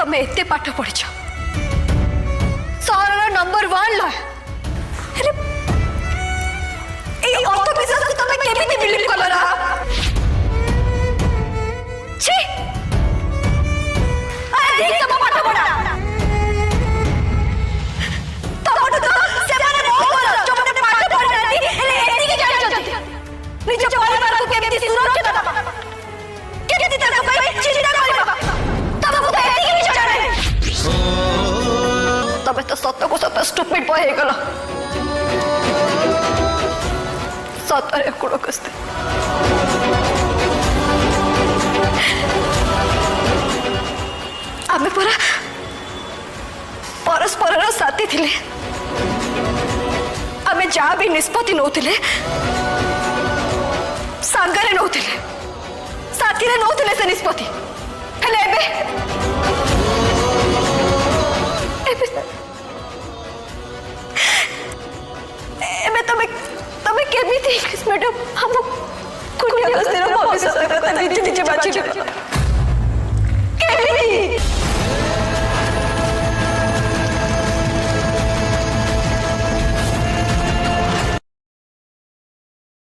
तमें एते पाठ पढ़िछ सहर नंबर 1 लॉयर अंधविश्वास तमें केमिति बिलीव कलरा छी अरे देख तम पाठ पढ़ा तमन तो से माने मो कर जो मने पाठ पढ़ानी एले एती के जानि जति निज परिवार को केमिति सुरक्षा दबा केमिति तक भाई चिंता करबा तब को एती के जाने तबे तो सत्य को सत्य स्टूपिड बॉय हे गला सतरे कुड़ कस्ते आमे परा परस्पर साथी थिले आमे जा भी निष्पत्ति नौथिले सांगरे नौथिले साथी रे नौथिले से निष्पत्ति हेले एबे तमे केमिति इंग्लिश मैडम हम कुनिया गस्तेर भविष्य कथा निजे निजे बाची केमिति